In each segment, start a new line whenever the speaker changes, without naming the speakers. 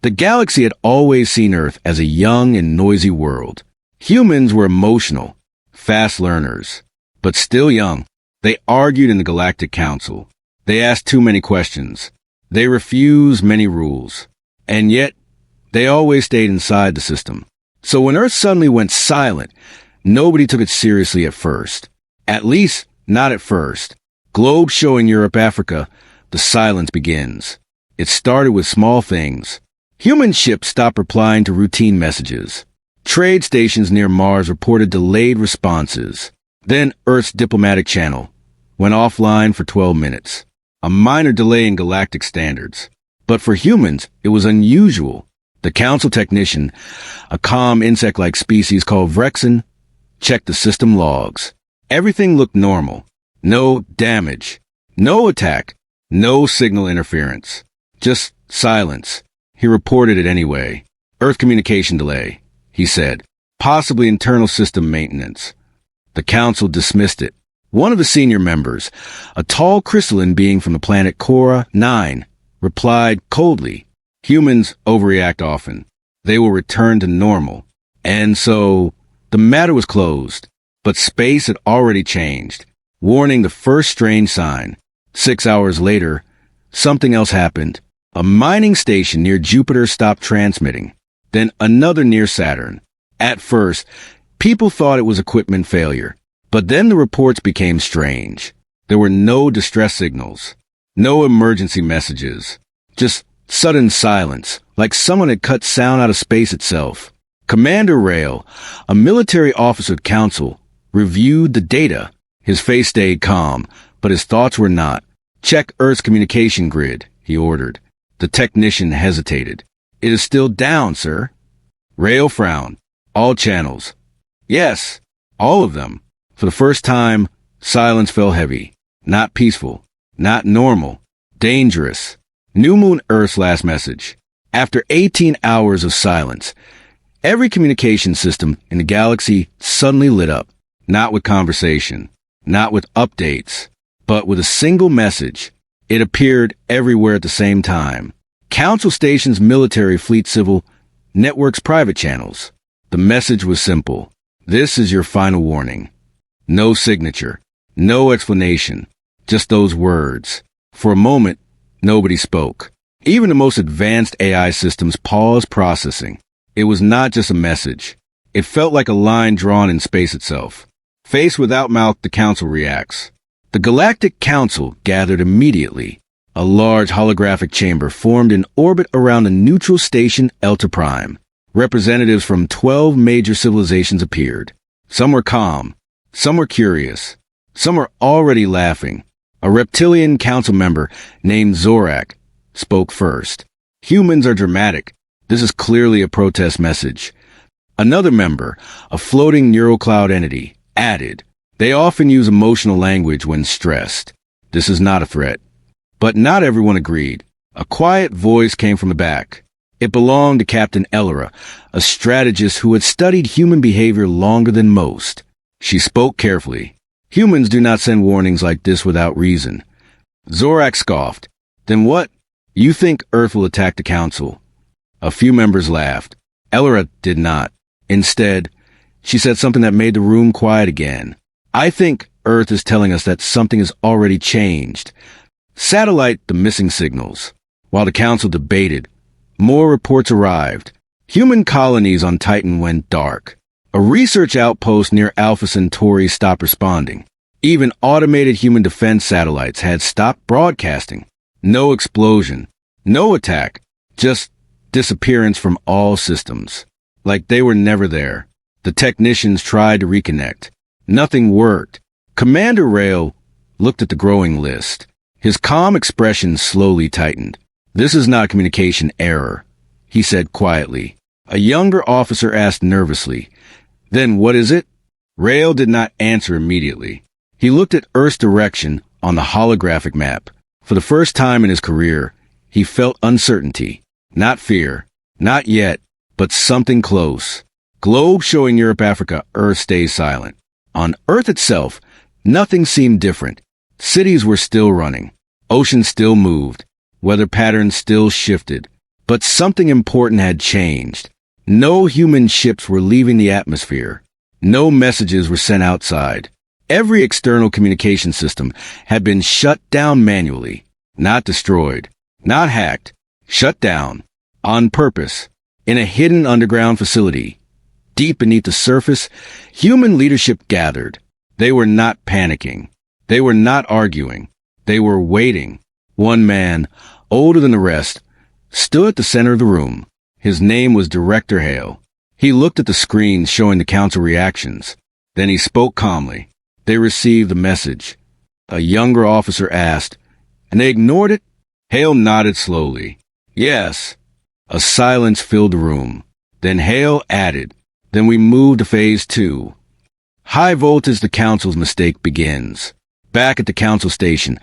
The galaxy had always seen Earth as a young and noisy world. Humans were emotional, fast learners, but still young. They argued in the Galactic Council. They asked too many questions. They refused many rules. And yet, they always stayed inside the system. So when Earth suddenly went silent, nobody took it seriously at first. At least, not at first. Globe showing Europe, Africa, the silence begins. It started with small things. Human ships stopped replying to routine messages. Trade stations near Mars reported delayed responses. Then Earth's diplomatic channel went offline for 12 minutes. A minor delay in galactic standards. But for humans, it was unusual. The council technician, a calm insect-like species called Vrexen, checked the system logs. Everything looked normal. No damage. No attack. No signal interference. Just silence. He reported it anyway. Earth communication delay, he said. Possibly internal system maintenance. The council dismissed it. One of the senior members, a tall crystalline being from the planet Cora 9, replied coldly, "Humans overreact often. They will return to normal." And so, the matter was closed. But space had already changed, warning the first strange sign. 6 hours later, something else happened. A mining station near Jupiter stopped transmitting. Then another near Saturn. At first, people thought it was equipment failure. But then the reports became strange. There were no distress signals. No emergency messages. Just sudden silence, like someone had cut sound out of space itself. Commander Rail, a military officer at Council, reviewed the data. His face stayed calm, but his thoughts were not. "Check Earth's communication grid," he ordered. The technician hesitated. "It is still down, sir." Rail frowned. "All channels." "Yes, all of them." For the first time, silence fell heavy. Not peaceful. Not normal. Dangerous. New Moon Earth's last message. After 18 hours of silence, every communication system in the galaxy suddenly lit up. Not with conversation. Not with updates. But with a single message. It appeared everywhere at the same time. Council stations, military, fleet, civil, networks, private channels. The message was simple. This is your final warning. No signature. No explanation. Just those words. For a moment, nobody spoke. Even the most advanced AI systems paused processing. It was not just a message. It felt like a line drawn in space itself. Face without mouth, the council reacts. The Galactic Council gathered immediately. A large holographic chamber formed in orbit around the neutral station Elta Prime. Representatives from 12 major civilizations appeared. Some were calm. Some were curious. Some were already laughing. A reptilian council member named Zorak spoke first. "Humans are dramatic. This is clearly a protest message." Another member, a floating neural cloud entity, added, "They often use emotional language when stressed. This is not a threat." But not everyone agreed. A quiet voice came from the back. It belonged to Captain Ellera, a strategist who had studied human behavior longer than most. She spoke carefully. "Humans do not send warnings like this without reason." Zorak scoffed. "Then what? You think Earth will attack the Council?" A few members laughed. Ellera did not. Instead, she said something that made the room quiet again. "I think Earth is telling us that something has already changed. Satellite the missing signals." While the Council debated, more reports arrived. Human colonies on Titan went dark. A research outpost near Alpha Centauri stopped responding. Even automated human defense satellites had stopped broadcasting. No explosion. No attack. Just disappearance from all systems. Like they were never there. The technicians tried to reconnect. Nothing worked. Commander Rail looked at the growing list. His calm expression slowly tightened. "This is not a communication error," he said quietly. A younger officer asked nervously, "Then what is it?" Rail did not answer immediately. He looked at Earth's direction on the holographic map. For the first time in his career, he felt uncertainty. Not fear. Not yet, but something close. Globe showing Europe, Africa, Earth stays silent. On Earth itself, nothing seemed different. Cities were still running. Oceans still moved. Weather patterns still shifted. But something important had changed. No human ships were leaving the atmosphere. No messages were sent outside. Every external communication system had been shut down manually, not destroyed, not hacked, shut down, on purpose, in a hidden underground facility. Deep beneath the surface, human leadership gathered. They were not panicking. They were not arguing. They were waiting. One man, older than the rest, stood at the center of the room. His name was Director Hale. He looked at the screen showing the council reactions. Then he spoke calmly. They received the message. A younger officer asked, "And they ignored it?" Hale nodded slowly. "Yes." A silence filled the room. Then Hale added, "Then we move to phase 2. High voltage, the council's mistake begins." Back at the council station,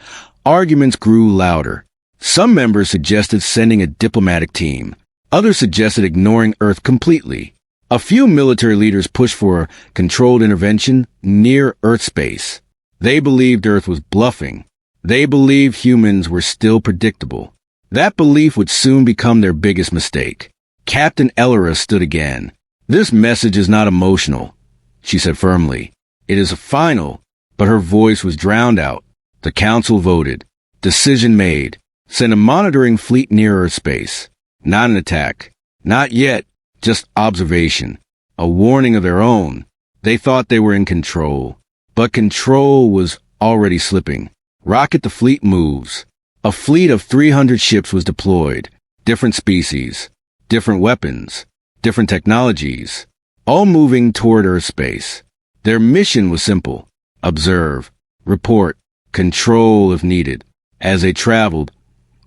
arguments grew louder. Some members suggested sending a diplomatic team. Others suggested ignoring Earth completely. A few military leaders pushed for a controlled intervention near Earth space. They believed Earth was bluffing. They believed humans were still predictable. That belief would soon become their biggest mistake. Captain Elora stood again. "This message is not emotional," she said firmly. "It is final." But her voice was drowned out. The council voted. Decision made. Send a monitoring fleet near Earth space. Not an attack. Not yet. Just observation. A warning of their own. They thought they were in control. But control was already slipping. Rocket the fleet moves. A fleet of 300 ships was deployed. Different species. Different weapons. Different technologies. All moving toward Earth space. Their mission was simple. Observe. Report. Control if needed. As they traveled,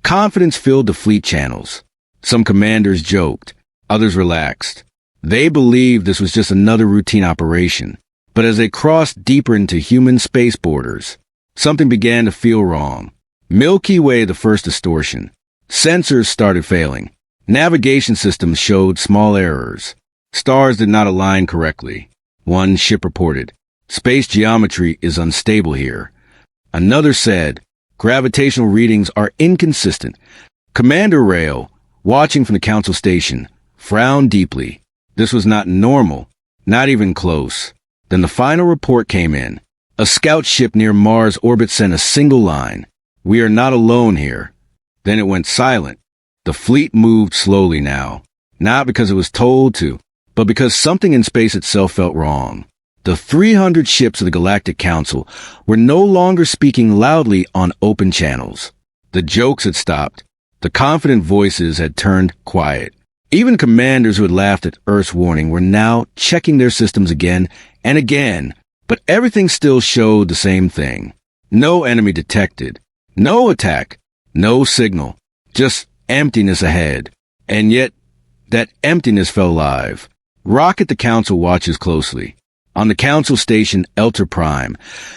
confidence filled the fleet channels. Some commanders joked. Others relaxed. They believed this was just another routine operation. But as they crossed deeper into human space borders, something began to feel wrong. Milky Way, the first distortion. Sensors started failing. Navigation systems showed small errors. Stars did not align correctly. One ship reported, "Space geometry is unstable here." Another said, "Gravitational readings are inconsistent." Commander Rail, watching from the council station, frowned deeply. This was not normal, not even close. Then the final report came in. A scout ship near Mars orbit sent a single line. "We are not alone here." Then it went silent. The fleet moved slowly now, not because it was told to, but because something in space itself felt wrong. The 300 ships of the Galactic Council were no longer speaking loudly on open channels. The jokes had stopped. The confident voices had turned quiet. Even commanders who had laughed at Earth's warning were now checking their systems again and again, but everything still showed the same thing. No enemy detected. No attack. No signal. Just emptiness ahead. And yet, that emptiness felt alive. Rocket the Council watches closely. On the Council station Elter Prime,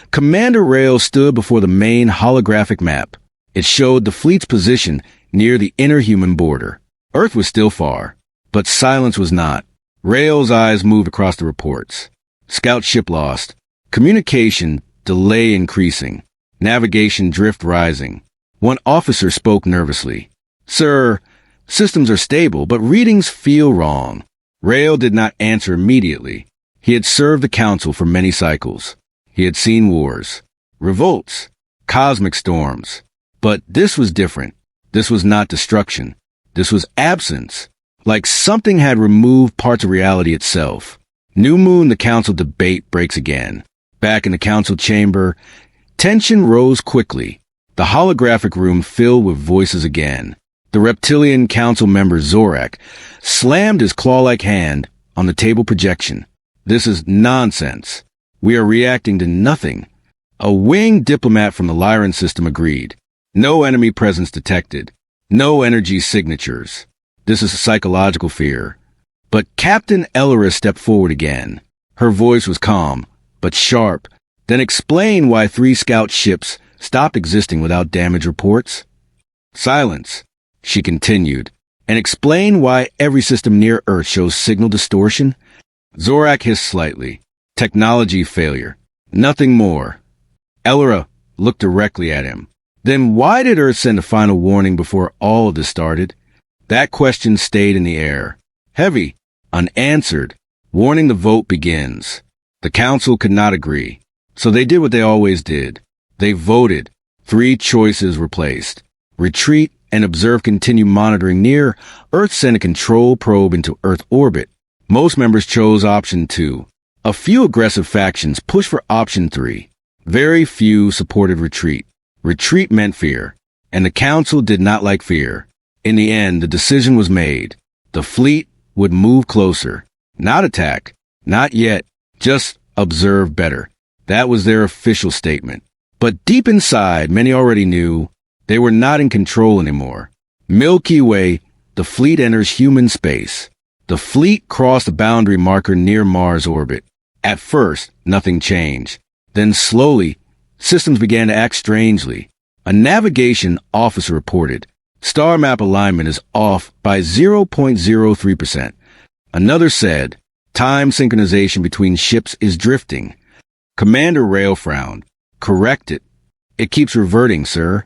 Commander Rail stood before the main holographic map. It showed the fleet's position near the inner human border. Earth was still far, but silence was not. Rail's eyes moved across the reports. Scout ship lost. Communication delay increasing. Navigation drift rising. One officer spoke nervously. "Sir, systems are stable, but readings feel wrong." Rail did not answer immediately. He had served the Council for many cycles. He had seen wars, revolts, cosmic storms. But this was different. This was not destruction. This was absence. Like something had removed parts of reality itself. New Moon, the Council debate breaks again. Back in the Council chamber, tension rose quickly. The holographic room filled with voices again. The reptilian Council member Zorak slammed his claw-like hand on the table projection. "This is nonsense. We are reacting to nothing." A winged diplomat from the Lyran system agreed. "No enemy presence detected. No energy signatures. This is a psychological fear." But Captain Elora stepped forward again. Her voice was calm, but sharp. "Then explain why 3 scout ships stopped existing without damage reports." Silence. She continued. "And explain why every system near Earth shows signal distortion." Zorak hissed slightly. "Technology failure. Nothing more." Elora looked directly at him. "Then why did Earth send a final warning before all of this started?" That question stayed in the air, heavy, unanswered, warning the vote begins. The council could not agree, so they did what they always did. They voted. 3 choices were placed. Retreat and observe continue monitoring near. Earth sent a control probe into Earth orbit. Most members chose option 2. A few aggressive factions pushed for option 3. Very few supported retreat. Retreat meant fear, and the council did not like fear. In the end, the decision was made. The fleet would move closer. Not attack. Not yet. Just observe better. That was their official statement. But deep inside, many already knew they were not in control anymore. Milky Way, the fleet enters human space. The fleet crossed the boundary marker near Mars orbit. At first, nothing changed. Then slowly, systems began to act strangely. A navigation officer reported, star map alignment is off by 0.03%. Another said, time synchronization between ships is drifting. Commander Rail frowned. Correct it. It keeps reverting, sir.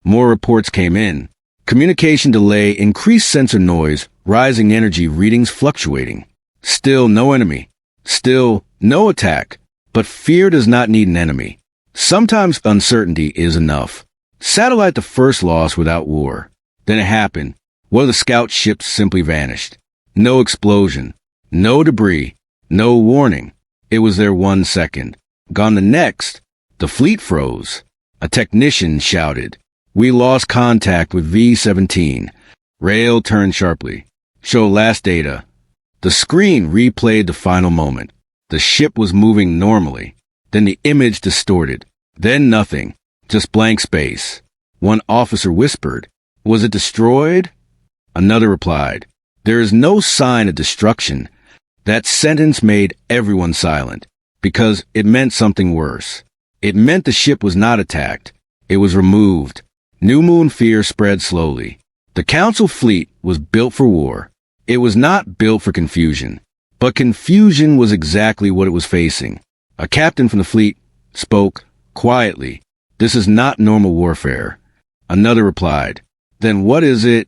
More reports came in. Communication delay, increased sensor noise, rising energy readings fluctuating. Still no enemy. Still no attack. But fear does not need an enemy. Sometimes uncertainty is enough. Satellite the first loss without war. Then it happened. One of the scout ships simply vanished. No explosion. No debris. No warning. It was there 1 second. Gone the next. The fleet froze. A technician shouted, "We lost contact with V-17. Rail turned sharply. Show last data. The screen replayed the final moment. The ship was moving normally. Then the image distorted. Then nothing. Just blank space. One officer whispered, "Was it destroyed?" Another replied, "There is no sign of destruction." That sentence made everyone silent, because it meant something worse. It meant the ship was not attacked. It was removed. New moon fear spread slowly. The council fleet was built for war. It was not built for confusion. But confusion was exactly what it was facing. A captain from the fleet spoke quietly. "This is not normal warfare." Another replied, "Then what is it?"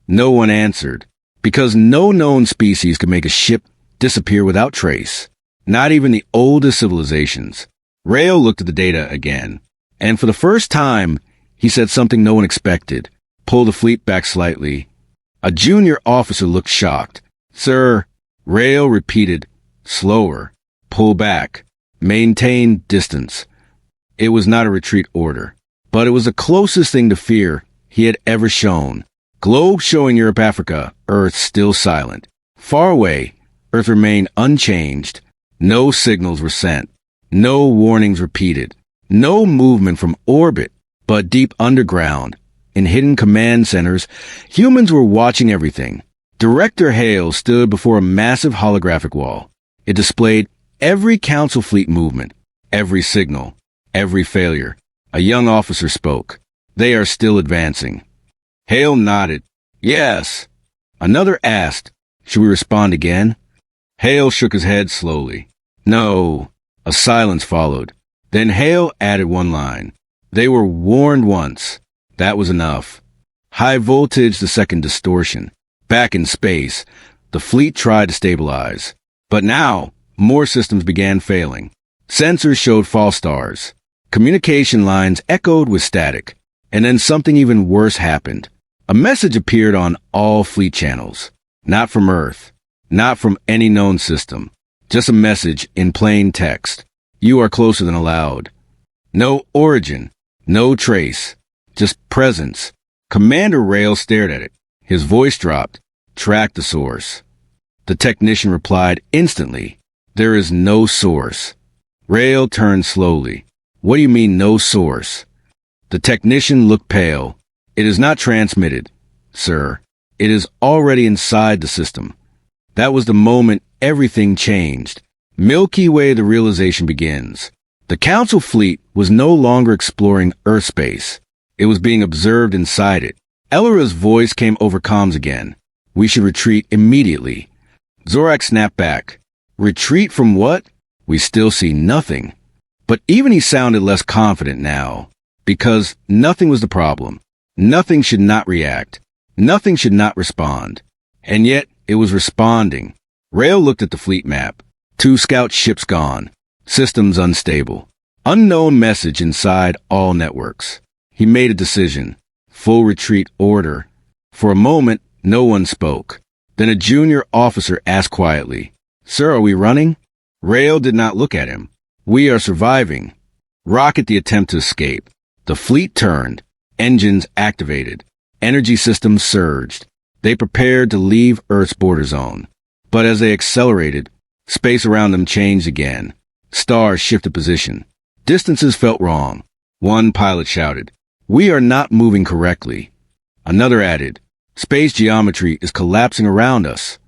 No one answered, because no known species could make a ship disappear without trace. Not even the oldest civilizations. Rail looked at the data again, and for the first time, he said something no one expected. Pull the fleet back slightly. A junior officer looked shocked. "Sir," Rail repeated, slower. "Pull back. Maintain distance." It was not a retreat order, but it was the closest thing to fear he had ever shown. Globe showing Europe, Africa, Earth still silent. Far away, Earth remained unchanged. No signals were sent. No warnings repeated. No movement from orbit, but deep underground, in hidden command centers, humans were watching everything. Director Hale stood before a massive holographic wall. It displayed every council fleet movement, every signal, every failure. A young officer spoke. "They are still advancing." Hale nodded. "Yes." Another asked, "Should we respond again?" Hale shook his head slowly. "No." A silence followed. Then Hale added one line. "They were warned once. That was enough." High voltage, the second distortion. Back in space, the fleet tried to stabilize. But now, more systems began failing. Sensors showed false stars. Communication lines echoed with static. And then something even worse happened. A message appeared on all fleet channels. Not from Earth. Not from any known system. Just a message in plain text. "You are closer than allowed." No origin. No trace. Just presence. Commander Rail stared at it. His voice dropped. "Track the source." The technician replied instantly. "There is no source." Rail turned slowly. "What do you mean, no source?" The technician looked pale. "It is not transmitted, sir. It is already inside the system." That was the moment everything changed. Milky Way, the realization begins. The Council fleet was no longer exploring Earth space. It was being observed inside it. Elra's voice came over comms again. "We should retreat immediately." Zorak snapped back. "Retreat from what?" "We still see nothing." But even he sounded less confident now, because nothing was the problem. Nothing should not react. Nothing should not respond. And yet, it was responding. Rail looked at the fleet map. 2 scout ships gone. Systems unstable. Unknown message inside all networks. He made a decision. Full retreat order. For a moment, no one spoke. Then a junior officer asked quietly, "Sir, are we running?" Rail did not look at him. "We are surviving." Rocket the attempt to escape. The fleet turned. Engines activated. Energy systems surged. They prepared to leave Earth's border zone. But as they accelerated, space around them changed again. Stars shifted position. Distances felt wrong. One pilot shouted, "We are not moving correctly." Another added, "Space geometry is collapsing around us."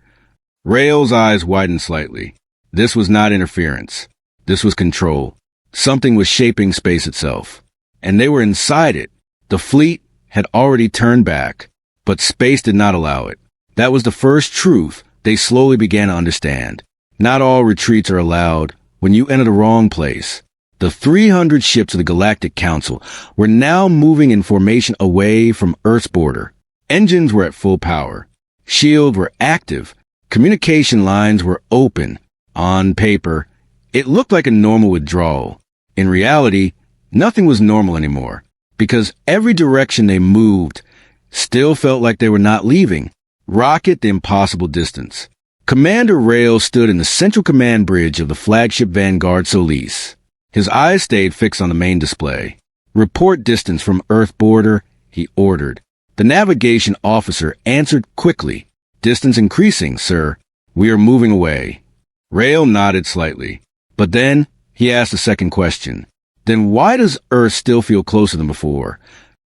Rail's eyes widened slightly. This was not interference. This was control. Something was shaping space itself. And they were inside it. The fleet had already turned back, but space did not allow it. That was the first truth they slowly began to understand. Not all retreats are allowed when you enter the wrong place. The 300 ships of the Galactic Council were now moving in formation away from Earth's border. Engines were at full power. Shields were active. Communication lines were open. On paper, it looked like a normal withdrawal. In reality, nothing was normal anymore, because every direction they moved still felt like they were not leaving. Rocket the impossible distance. Commander Rail stood in the central command bridge of the flagship Vanguard Solis. His eyes stayed fixed on the main display. "Report distance from Earth border," he ordered. The navigation officer answered quickly. "Distance increasing, sir. We are moving away." Rail nodded slightly. But then he asked a second question. "Then why does Earth still feel closer than before?"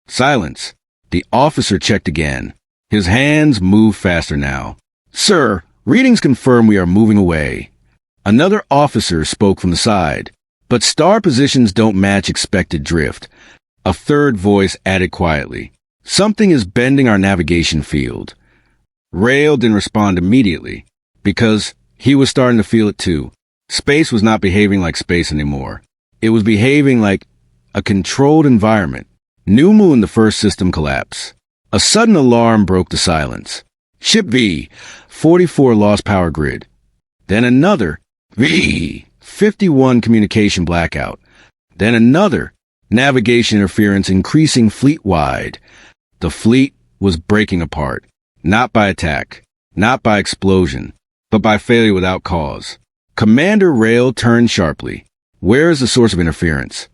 Silence. The officer checked again. His hands moved faster now. "Sir, readings confirm we are moving away." Another officer spoke from the side. "But star positions don't match expected drift." A third voice added quietly, "Something is bending our navigation field." Rail didn't respond immediately, because he was starting to feel it too. Space was not behaving like space anymore. It was behaving like a controlled environment. New Moon, the first system collapse. A sudden alarm broke the silence. "Ship V, 44 lost power grid." Then another, V, 51 communication blackout. Then another, navigation interference increasing fleet-wide. The fleet was breaking apart, not by attack, not by explosion, but by failure without cause. Commander Rail turned sharply. "Where is the source of interference?"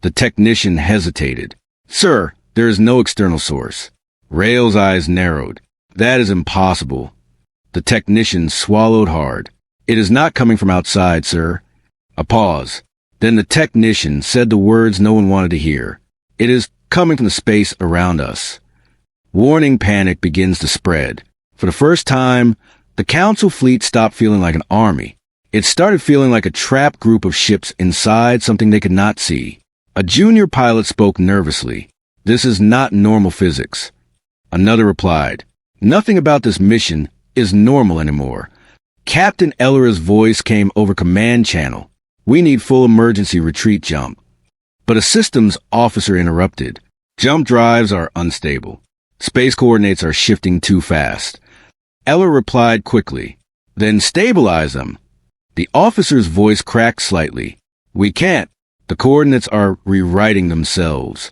The technician hesitated. "Sir, there is no external source." Rail's eyes narrowed. "That is impossible." The technician swallowed hard. "It is not coming from outside, sir." A pause. Then the technician said the words no one wanted to hear. "It is coming from the space around us." Warning panic begins to spread. For the first time, the Council fleet stopped feeling like an army. It started feeling like a trapped group of ships inside something they could not see. A junior pilot spoke nervously. "This is not normal physics." Another replied, "Nothing about this mission is normal anymore." Captain Ellera's voice came over command channel. "We need full emergency retreat jump." But a systems officer interrupted. "Jump drives are unstable. Space coordinates are shifting too fast." Eller replied quickly, "Then stabilize them." The officer's voice cracked slightly. "We can't. The coordinates are rewriting themselves."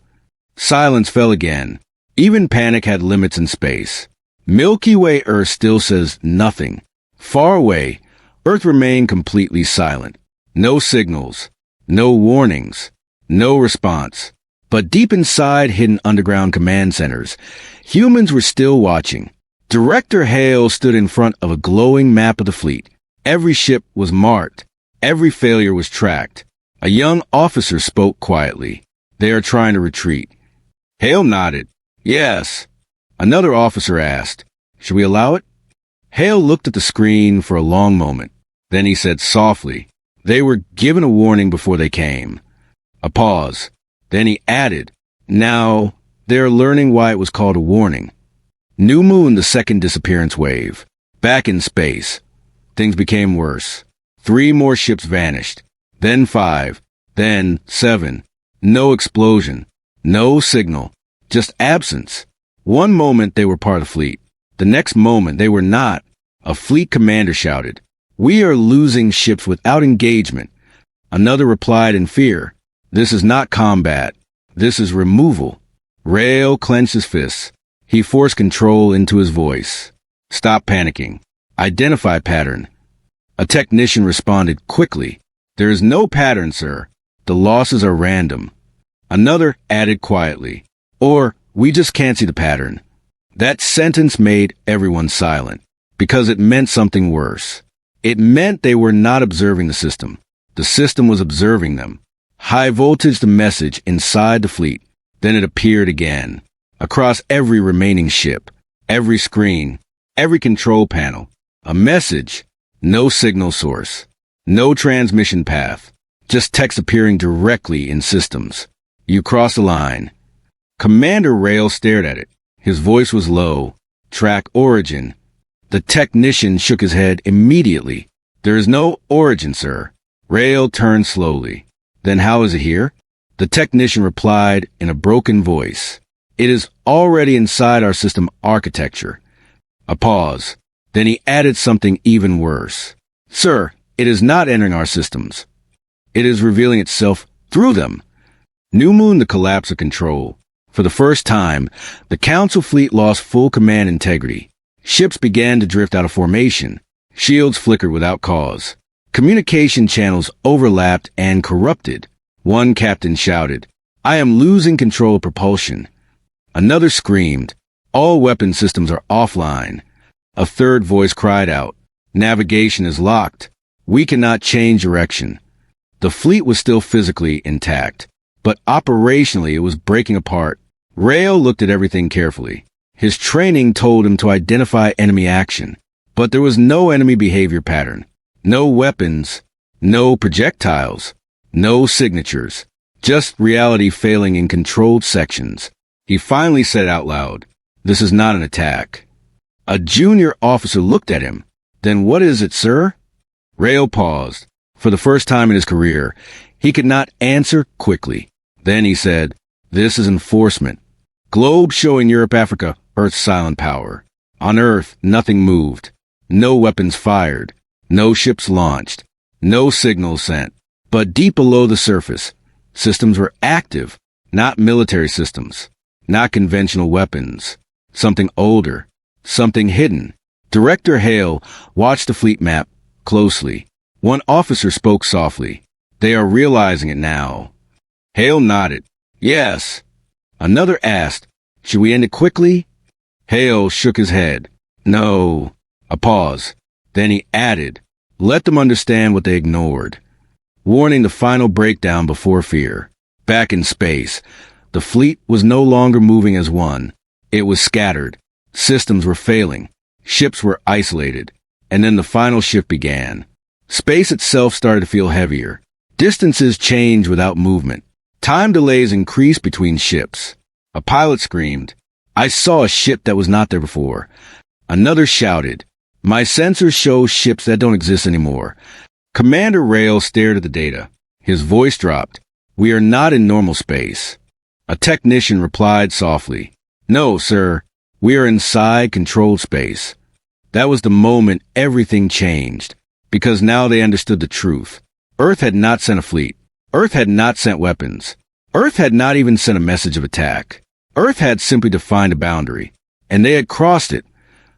Silence fell again. Even panic had limits in space. Milky Way Earth still says nothing. Far away, Earth remained completely silent. No signals, no warnings, no response. But deep inside hidden underground command centers, humans were still watching. Director Hale stood in front of a glowing map of the fleet. Every ship was marked. Every failure was tracked. A young officer spoke quietly. "They are trying to retreat." Hale nodded. "Yes." Another officer asked, "Should we allow it?" Hale looked at the screen for a long moment. Then he said softly, "They were given a warning before they came." A pause. Then he added, "Now, they're learning why it was called a warning." New Moon, the second disappearance wave. Back in space. Things became worse. 3 more ships vanished. Then 5. Then 7. No explosion. No signal. Just absence. One moment they were part of the fleet. The next moment they were not. A fleet commander shouted, "We are losing ships without engagement." Another replied in fear, "This is not combat. This is removal." Rael clenched his fists. He forced control into his voice. "Stop panicking. Identify pattern." A technician responded quickly. "There is no pattern, sir. The losses are random." Another added quietly, "Or we just can't see the pattern." That sentence made everyone silent, because it meant something worse. It meant they were not observing the system. The system was observing them. High voltage the message inside the fleet. Then it appeared again. Across every remaining ship, every screen, every control panel. A message. No signal source. No transmission path. Just text appearing directly in systems. "You cross the line." Commander Rail stared at it. His voice was low. "Track origin." The technician shook his head immediately. "There is no origin, sir." Rail turned slowly. "Then how is it here?" The technician replied in a broken voice. "It is already inside our system architecture." A pause. Then he added something even worse. "Sir, it is not entering our systems. It is revealing itself through them." New Moon, the collapse of control. For the first time, the Council fleet lost full command integrity. Ships began to drift out of formation. Shields flickered without cause. Communication channels overlapped and corrupted. One captain shouted, "I am losing control of propulsion." Another screamed, "All weapon systems are offline." A third voice cried out, "Navigation is locked. We cannot change direction." The fleet was still physically intact, but operationally it was breaking apart. Rail looked at everything carefully. His training told him to identify enemy action, but there was no enemy behavior pattern, no weapons, no projectiles, no signatures, just reality failing in controlled sections. He finally said out loud, "This is not an attack." A junior officer looked at him. "Then what is it, sir?" Rail paused. For the first time in his career, he could not answer quickly. Then he said, "This is enforcement. Globe showing Europe, Africa, Earth's silent power. On Earth, nothing moved. No weapons fired. No ships launched. No signals sent. But deep below the surface, systems were active, not military systems, not conventional weapons. Something older, something hidden." Director Hale watched the fleet map closely. One officer spoke softly. "They are realizing it now." Hale nodded. "Yes." Another asked, "Should we end it quickly?" Hale shook his head. "No." A pause. Then he added, "Let them understand what they ignored." Warning the final breakdown before fear. Back in space, the fleet was no longer moving as one. It was scattered. Systems were failing. Ships were isolated. And then the final shift began. Space itself started to feel heavier. Distances changed without movement. Time delays increased between ships. A pilot screamed, "I saw a ship that was not there before." Another shouted, "My sensors show ships that don't exist anymore." Commander Rail stared at the data. His voice dropped. "We are not in normal space." A technician replied softly, "No, sir. We are inside controlled space." That was the moment everything changed, because now they understood the truth. Earth had not sent a fleet. Earth had not sent weapons. Earth had not even sent a message of attack. Earth had simply defined a boundary, and they had crossed it.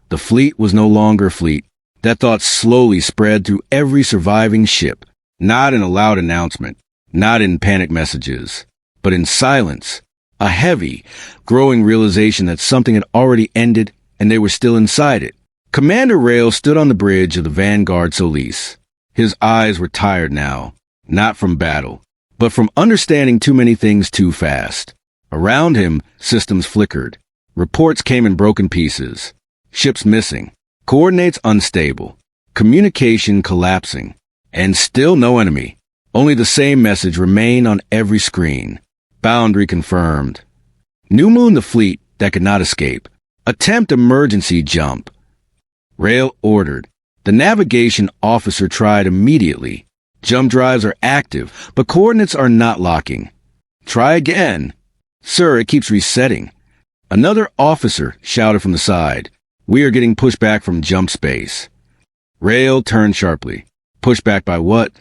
The fleet was no longer a fleet. That thought slowly spread through every surviving ship, not in a loud announcement, not in panic messages, but in silence, a heavy, growing realization that something had already ended and they were still inside it. Commander Rail stood on the bridge of the Vanguard Solis. His eyes were tired now, not from battle, but from understanding too many things too fast. Around him, systems flickered. Reports came in broken pieces. Ships missing. Coordinates unstable. Communication collapsing. And still no enemy. Only the same message remained on every screen. Boundary confirmed. New Moon, the fleet that could not escape. Attempt emergency jump. Rail ordered. The navigation officer tried immediately. Jump drives are active, but coordinates are not locking. Try again. Sir, it keeps resetting. Another officer shouted from the side, "We are getting pushed back from jump space." Rail turned sharply. "Pushed back by what?"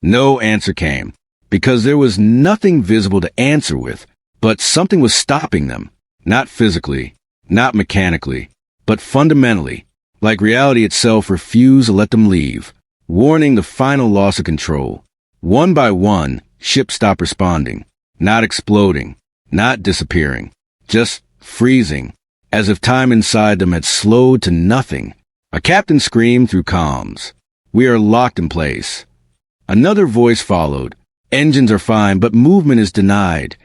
No answer came, because there was nothing visible to answer with, but something was stopping them. Not physically, not mechanically, but fundamentally, like reality itself refused to let them leave, warning the final loss of control. One by one, ships stopped responding, not exploding, not disappearing, just freezing, as if time inside them had slowed to nothing. A captain screamed through comms, "We are locked in place." Another voice followed, "Engines are fine, but movement is denied."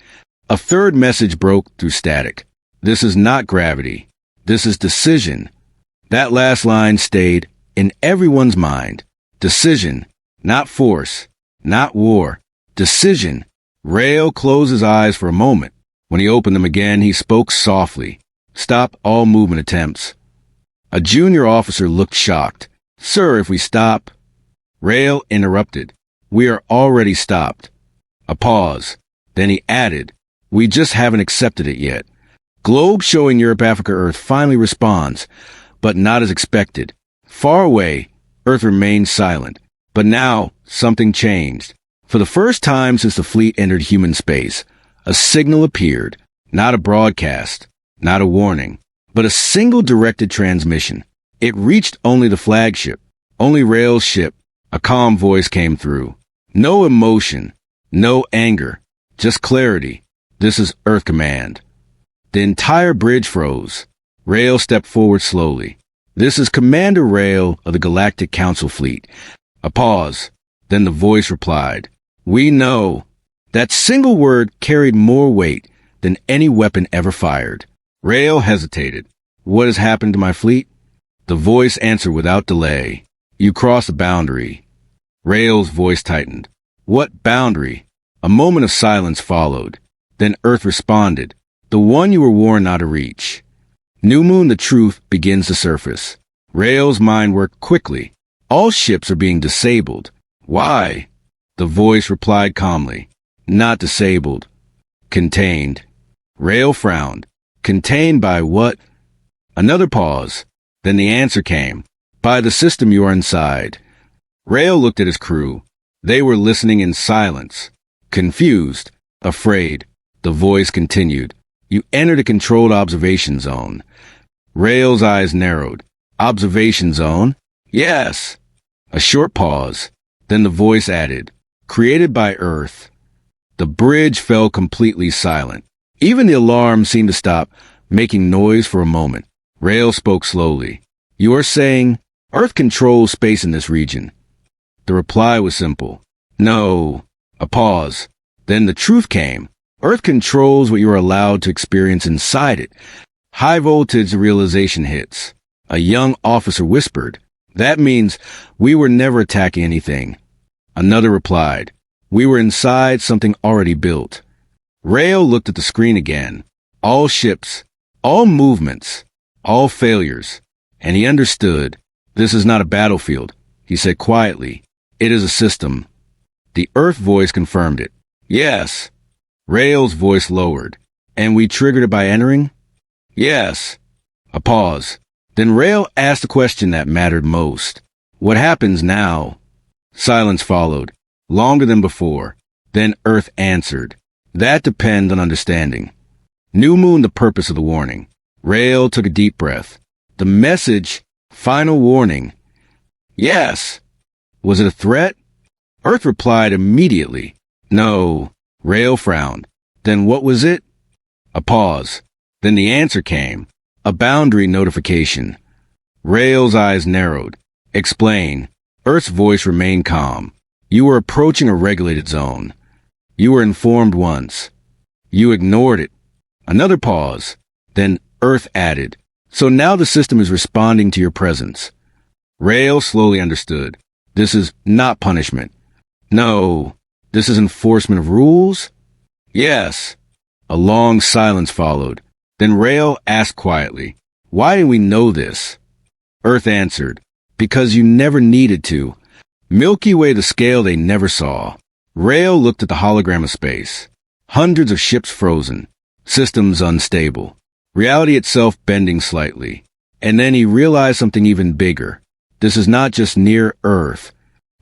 A third message broke through static. "This is not gravity. This is decision." That last line stayed in everyone's mind. Decision, not force, not war. Decision. Rail closed his eyes for a moment. When he opened them again, he spoke softly. "Stop all movement attempts." A junior officer looked shocked. "Sir, if we stop—" Rail interrupted. "We are already stopped." A pause. Then he added, "We just haven't accepted it yet." Globe showing Europe, Africa, Earth finally responds, but not as expected. Far away, Earth remained silent. But now, something changed. For the first time since the fleet entered human space, a signal appeared. Not a broadcast, not a warning, but a single directed transmission. It reached only the flagship, only Rail's ship. A calm voice came through. No emotion, no anger, just clarity. "This is Earth Command." The entire bridge froze. Rail stepped forward slowly. "This is Commander Rail of the Galactic Council fleet." A pause. Then the voice replied, "We know." That single word carried more weight than any weapon ever fired. Rail hesitated. "What has happened to my fleet?" The voice answered without delay. "You crossed a boundary." Rail's voice tightened. "What boundary?" A moment of silence followed. Then Earth responded. "The one you were warned not to reach." New Moon, the truth begins to surface. Rail's mind worked quickly. "All ships are being disabled." "Why?" The voice replied calmly. "Not disabled. Contained." Rail frowned. "Contained by what?" Another pause. Then the answer came. "By the system you are inside." Rail looked at his crew. They were listening in silence. Confused. Afraid. The voice continued. "You entered a controlled observation zone." Rail's eyes narrowed. "Observation zone?" "Yes." A short pause. Then the voice added, "Created by Earth." The bridge fell completely silent. Even the alarm seemed to stop making noise for a moment. Rail spoke slowly. "You are saying Earth controls space in this region?" The reply was simple. "No." A pause. Then the truth came. "Earth controls what you are allowed to experience inside it." High voltage realization hits. A young officer whispered, "That means we were never attacking anything." Another replied, "We were inside something already built." Rail looked at the screen again. All ships, all movements, all failures. And he understood. "This is not a battlefield," he said quietly. "It is a system." The Earth voice confirmed it. "Yes." Rail's voice lowered. "And we triggered it by entering?" "Yes." A pause. Then Rail asked the question that mattered most. "What happens now?" Silence followed, longer than before. Then Earth answered. "That depends on understanding." New Moon, the purpose of the warning. Rail took a deep breath. "The message, final warning." "Yes." "Was it a threat?" Earth replied immediately. "No." Rail frowned. "Then what was it?" A pause. Then the answer came. "A boundary notification." Rail's eyes narrowed. "Explain." Earth's voice remained calm. "You were approaching a regulated zone. You were informed once. You ignored it." Another pause. Then Earth added, "So now the system is responding to your presence." Rail slowly understood. "This is not punishment." "No." "This is enforcement of rules?" "Yes." A long silence followed. Then Rail asked quietly, "Why didn't we know this?" Earth answered, "Because you never needed to." Milky Way, the scale they never saw. Rail looked at the hologram of space. Hundreds of ships frozen. Systems unstable. reality itself bending slightly. And then he realized something even bigger. This is not just near Earth.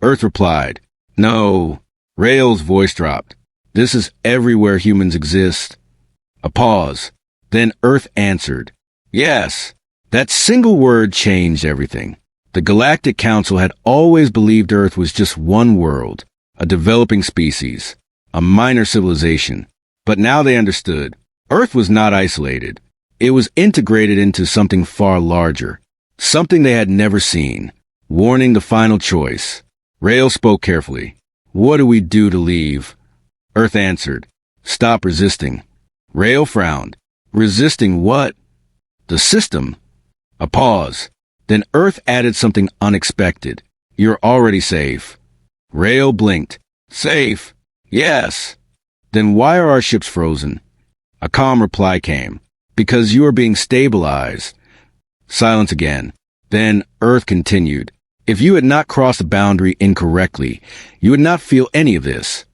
Earth replied, "No." Rael's voice dropped. "This is everywhere humans exist." A pause. Then Earth answered, "Yes." That single word changed everything. The Galactic Council had always believed Earth was just one world, a developing species, a minor civilization. But now they understood. Earth was not isolated. It was integrated into something far larger, something they had never seen, warning the final choice. Rael spoke carefully. "What do we do to leave?" Earth answered, "Stop resisting." Rael frowned. "Resisting what?" "The system." A pause. Then Earth added something unexpected. "You're already safe." Rael blinked. "Safe? Yes." "Then why are our ships frozen?" A calm reply came. "Because you are being stabilized." Silence again. Then Earth continued. "If you had not crossed the boundary incorrectly, you would not feel any of this."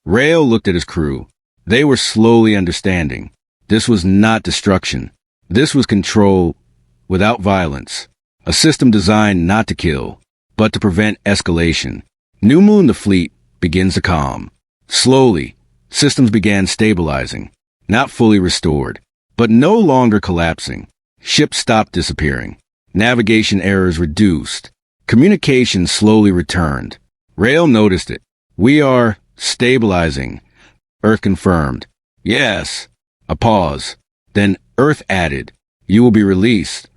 Rael looked at his crew. They were slowly understanding. This was not destruction. This was control without violence. A system designed not to kill, but to prevent escalation. New Moon the fleet begins to calm. Slowly, systems began stabilizing, not fully restored, but no longer collapsing. Ships stopped disappearing. Navigation errors reduced. Communication slowly returned. Rael noticed it. "We are stabilizing," Earth confirmed. "Yes." A pause. Then Earth added, "You will be released."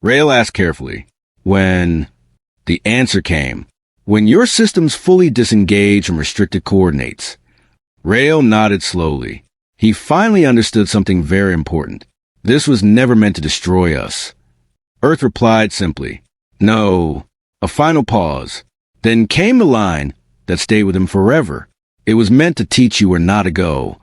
Rael asked carefully, "When?" The answer came, "When your systems fully disengage from restricted coordinates." Rael nodded slowly. He finally understood something very important. This was never meant to destroy us. Earth replied simply, "No." A final pause. Then came the line that stayed with him forever. "It was meant to teach you where not to go."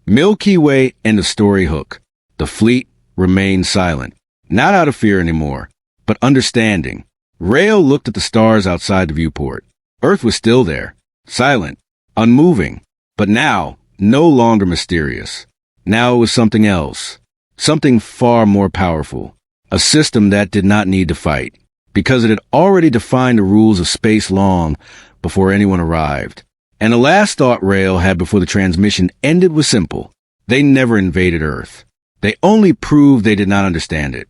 Milky Way and the story hook. The fleet remained silent, not out of fear anymore, but understanding. Rael looked at the stars outside the viewport. Earth was still there, silent, unmoving, but now no longer mysterious. Now it was something else, something far more powerful, a system that did not need to fight, because it had already defined the rules of space long before anyone arrived. And the last thought Rael had before the transmission ended was simple. They never invaded Earth. They only proved they did not understand it.